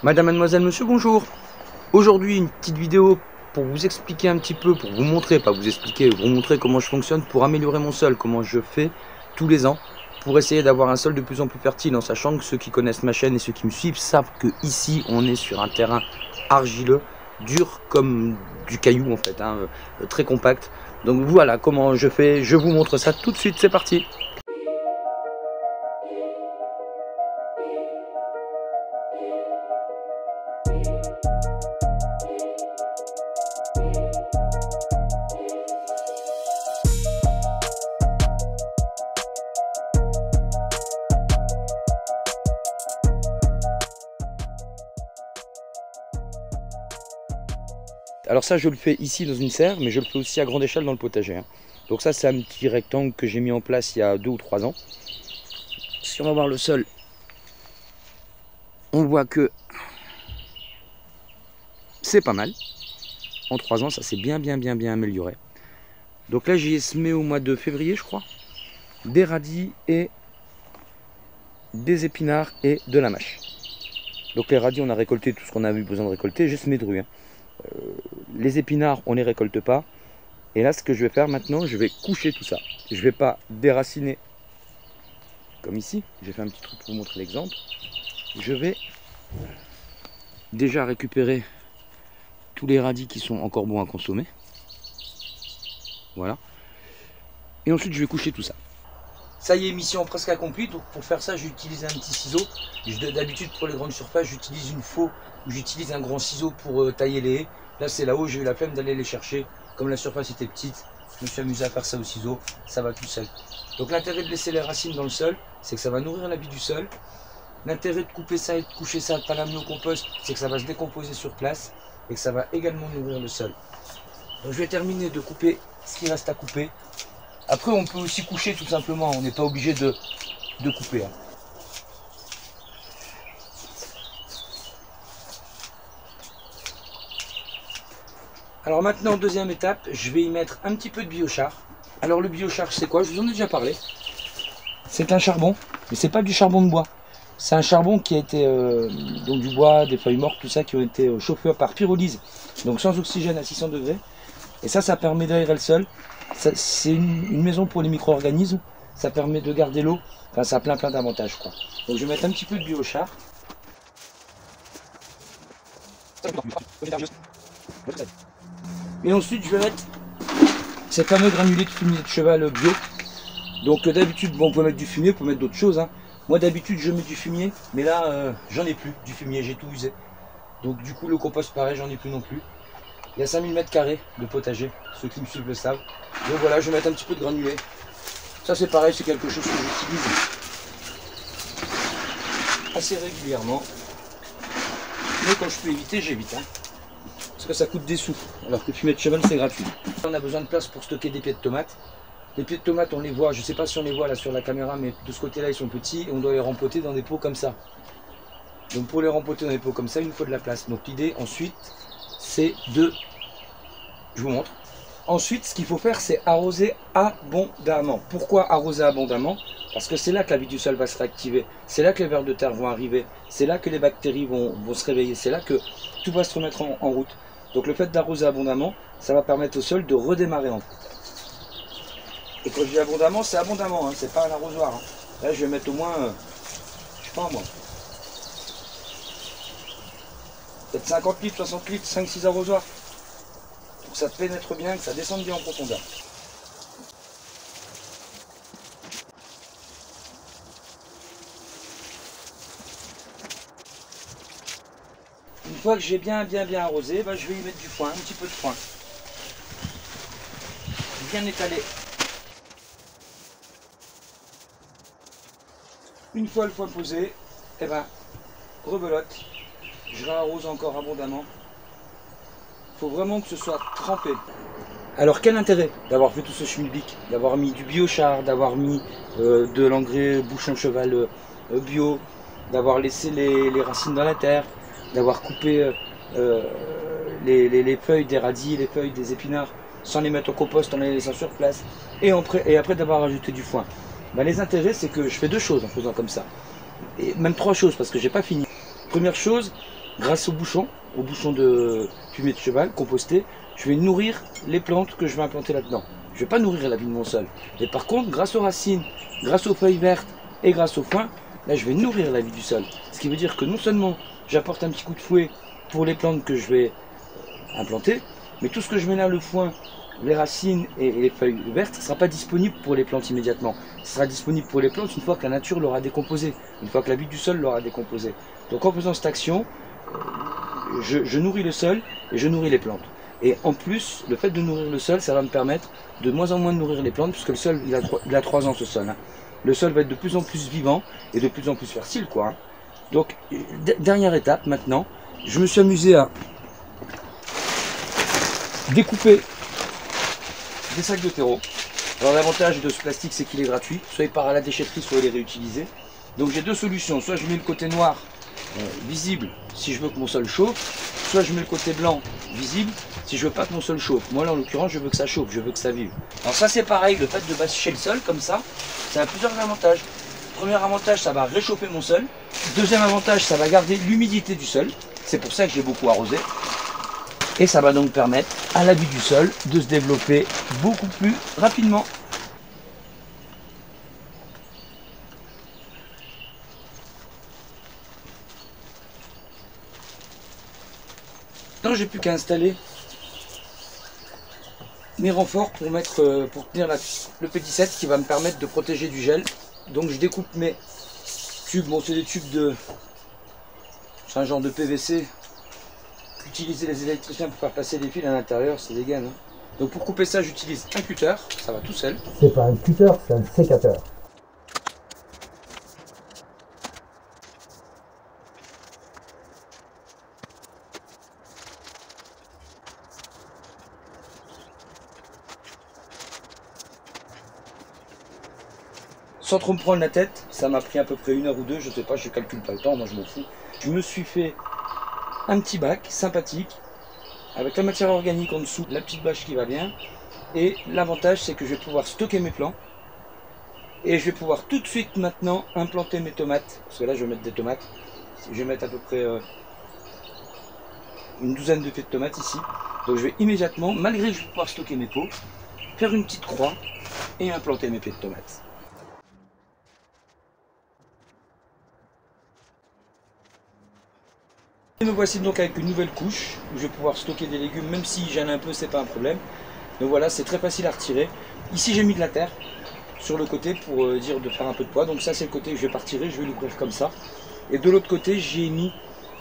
Madame, mademoiselle, monsieur, bonjour. Aujourd'hui, une petite vidéo pour vous expliquer un petit peu, pour vous montrer, pas vous expliquer, vous montrer comment je fonctionne pour améliorer mon sol, comment je fais tous les ans pour essayer d'avoir un sol de plus en plus fertile, en sachant que ceux qui connaissent ma chaîne et ceux qui me suivent savent que ici on est sur un terrain argileux, dur comme du caillou en fait, hein, très compact. Donc voilà comment je fais, je vous montre ça tout de suite, c'est parti. Alors ça je le fais ici dans une serre, mais je le fais aussi à grande échelle dans le potager. Donc ça c'est un petit rectangle que j'ai mis en place il y a 2 ou 3 ans. Si on va voir le sol, on voit que c'est pas mal. En 3 ans ça s'est bien amélioré. Donc là j'y ai semé au mois de février je crois, des radis et des épinards et de la mâche. Donc les radis on a récolté tout ce qu'on a eu besoin de récolter, j'ai semé de rue. Les épinards on ne les récolte pas. Et là ce que je vais faire maintenant, je vais coucher tout ça. Je ne vais pas déraciner comme ici. J'ai fait un petit truc pour vous montrer l'exemple. Je vais déjà récupérer tous les radis qui sont encore bons à consommer. Voilà. Et ensuite je vais coucher tout ça. Ça y est, mission presque accomplie. Donc pour faire ça, j'ai utilisé un petit ciseau. D'habitude pour les grandes surfaces, j'utilise une faux ou j'utilise un grand ciseau pour tailler les haies. Là c'est là-haut, j'ai eu la flemme d'aller les chercher. Comme la surface était petite, je me suis amusé à faire ça au ciseau. Ça va tout seul. Donc l'intérêt de laisser les racines dans le sol, c'est que ça va nourrir la vie du sol. L'intérêt de couper ça et de coucher ça, de pas l'amener au compost, c'est que ça va se décomposer sur place et que ça va également nourrir le sol. Donc je vais terminer de couper ce qui reste à couper. Après on peut aussi coucher tout simplement, on n'est pas obligé de couper. Alors maintenant, deuxième étape, je vais y mettre un petit peu de biochar. Alors le biochar c'est quoi? Je vous en ai déjà parlé. C'est un charbon, mais c'est pas du charbon de bois. C'est un charbon qui a été, donc du bois, des feuilles mortes, tout ça, qui ont été chauffées par pyrolyse, donc sans oxygène à 600 degrés. Et ça permet d'aérer le sol. C'est une maison pour les micro-organismes. Ça permet de garder l'eau. Enfin, ça a plein d'avantages, quoi. Donc, je vais mettre un petit peu de biochar. Et ensuite, je vais mettre ces fameux granulés de fumier de cheval bio. Donc, d'habitude, bon, on peut mettre du fumier, on peut mettre d'autres choses. Moi, d'habitude, je mets du fumier. Mais là, j'en ai plus du fumier, j'ai tout usé. Donc, du coup, le compost, pareil, j'en ai plus non plus. Il y a 5000 m² de potager, ceux qui me suivent le savent. Donc voilà, je vais mettre un petit peu de granulé. Ça c'est pareil, c'est quelque chose que j'utilise assez régulièrement. Mais quand je peux éviter, j'évite. Parce que ça coûte des sous, alors que fumier de cheval c'est gratuit. On a besoin de place pour stocker des pieds de tomates. Les pieds de tomates, on les voit, je ne sais pas si on les voit là sur la caméra, mais de ce côté-là ils sont petits et on doit les rempoter dans des pots comme ça. Donc pour les rempoter dans des pots comme ça, il nous faut de la place. Donc l'idée ensuite, c'est de... Je vous montre. Ensuite, ce qu'il faut faire, c'est arroser abondamment. Pourquoi arroser abondamment? Parce que c'est là que la vie du sol va se réactiver. C'est là que les vers de terre vont arriver. C'est là que les bactéries vont se réveiller. C'est là que tout va se remettre en route. Donc le fait d'arroser abondamment, ça va permettre au sol de redémarrer en fait. Et quand je dis abondamment, c'est abondamment. C'est pas un arrosoir. Là, je vais mettre au moins, je sais pas moi, peut-être 50 litres, 60 litres, 5-6 arrosoirs. Que ça pénètre bien, que ça descende bien en profondeur. Une fois que j'ai bien arrosé, je vais y mettre du foin, un petit peu de foin. Bien étalé. Une fois le foin posé, rebelote. Je réarrose encore abondamment. Il faut vraiment que ce soit trempé. Alors quel intérêt d'avoir fait tout ce schmilblick, d'avoir mis du biochar, d'avoir mis de l'engrais bouchon cheval bio, d'avoir laissé les racines dans la terre, d'avoir coupé les feuilles des radis, les feuilles des épinards sans les mettre au compost, en les laissant sur place, et après d'avoir rajouté du foin. Les intérêts, c'est que je fais deux choses en faisant comme ça, et même trois choses parce que j'ai pas fini. Première chose, grâce au bouchon de fumier de cheval composté, je vais nourrir les plantes que je vais implanter là-dedans. Je ne vais pas nourrir la vie de mon sol. Et par contre, grâce aux racines, grâce aux feuilles vertes et grâce au foin, là je vais nourrir la vie du sol. Ce qui veut dire que non seulement j'apporte un petit coup de fouet pour les plantes que je vais implanter, mais tout ce que je mets là, le foin, les racines et les feuilles vertes, ne sera pas disponible pour les plantes immédiatement. Ce sera disponible pour les plantes une fois que la nature l'aura décomposé, une fois que la vie du sol l'aura décomposé. Donc en faisant cette action, je nourris le sol et je nourris les plantes. Et en plus, le fait de nourrir le sol, ça va me permettre de moins en moins de nourrir les plantes, puisque le sol, il a 3 ans ce sol. Hein. Le sol va être de plus en plus vivant et de plus en plus fertile, quoi. Hein. Donc, dernière étape maintenant, je me suis amusé à découper des sacs de terreau. Alors l'avantage de ce plastique, c'est qu'il est gratuit, soit il part à la déchetterie, soit il est réutilisé. Donc j'ai 2 solutions, soit je mets le côté noir visible si je veux que mon sol chauffe, soit je mets le côté blanc visible si je veux pas que mon sol chauffe. Moi là en l'occurrence je veux que ça chauffe, je veux que ça vive. Alors ça c'est pareil, le fait de bâcher le sol comme ça a plusieurs avantages. Premier avantage, ça va réchauffer mon sol. Deuxième avantage, ça va garder l'humidité du sol. C'est pour ça que j'ai beaucoup arrosé. Et ça va donc permettre à la vie du sol de se développer beaucoup plus rapidement. Maintenant, j'ai plus qu'à installer mes renforts pour tenir le pédicette qui va me permettre de protéger du gel. Donc je découpe mes tubes, bon c'est des tubes c'est un genre de PVC qu'utilisaient les électriciens pour faire passer des fils à l'intérieur, c'est des gaines. Hein. Donc pour couper ça j'utilise un cutter, ça va tout seul. C'est pas un cutter, c'est un sécateur. Sans trop me prendre la tête, ça m'a pris à peu près 1 heure ou 2, je sais pas, je calcule pas le temps, moi je m'en fous. Je me suis fait un petit bac sympathique, avec la matière organique en dessous, la petite bâche qui va bien. Et l'avantage c'est que je vais pouvoir stocker mes plants. Et je vais pouvoir tout de suite maintenant implanter mes tomates. Parce que là je vais mettre des tomates. Je vais mettre à peu près une douzaine de pieds de tomates ici. Donc je vais immédiatement, malgré que je vais pouvoir stocker mes pots, faire une petite croix et implanter mes pieds de tomates. Et me voici donc avec une nouvelle couche où je vais pouvoir stocker des légumes, même s'ils gênent un peu, c'est pas un problème. Donc voilà, c'est très facile à retirer. Ici j'ai mis de la terre sur le côté pour dire de faire un peu de poids. Donc ça c'est le côté que je vais pas retirer, je vais l'ouvrir comme ça. Et de l'autre côté j'ai mis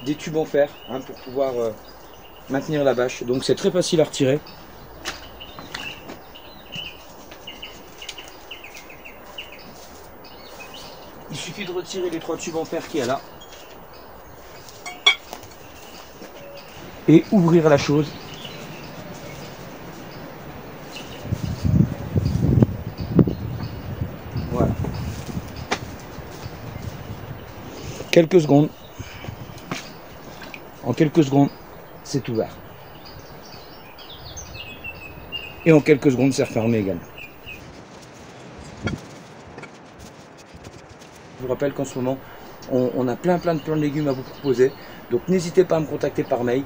des tubes en fer hein, pour pouvoir maintenir la bâche. Donc c'est très facile à retirer. Il suffit de retirer les 3 tubes en fer qu'il y a là. Et ouvrir la chose. Voilà. Quelques secondes. En quelques secondes, c'est ouvert. Et en quelques secondes, c'est refermé également. Je vous rappelle qu'en ce moment, on a plein de plants de légumes à vous proposer. Donc n'hésitez pas à me contacter par mail.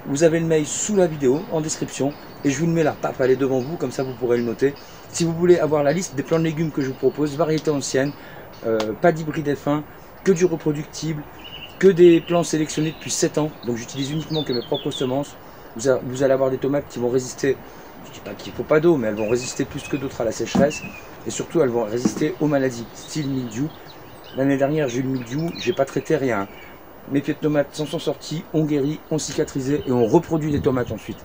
Vous avez le mail sous la vidéo, en description, et je vous le mets là, paf, elle est devant vous, comme ça vous pourrez le noter. Si vous voulez avoir la liste des plants de légumes que je vous propose, variétés anciennes, pas d'hybride F1, que du reproductible, que des plants sélectionnés depuis 7 ans, donc j'utilise uniquement que mes propres semences. Vous allez avoir des tomates qui vont résister, je ne dis pas qu'il ne faut pas d'eau, mais elles vont résister plus que d'autres à la sécheresse, et surtout elles vont résister aux maladies, style mildiou. L'année dernière j'ai eu le mildiou, j'ai pas traité rien. Mes pieds de tomates s'en sont sortis, ont guéri, ont cicatrisé et ont reproduit des tomates ensuite.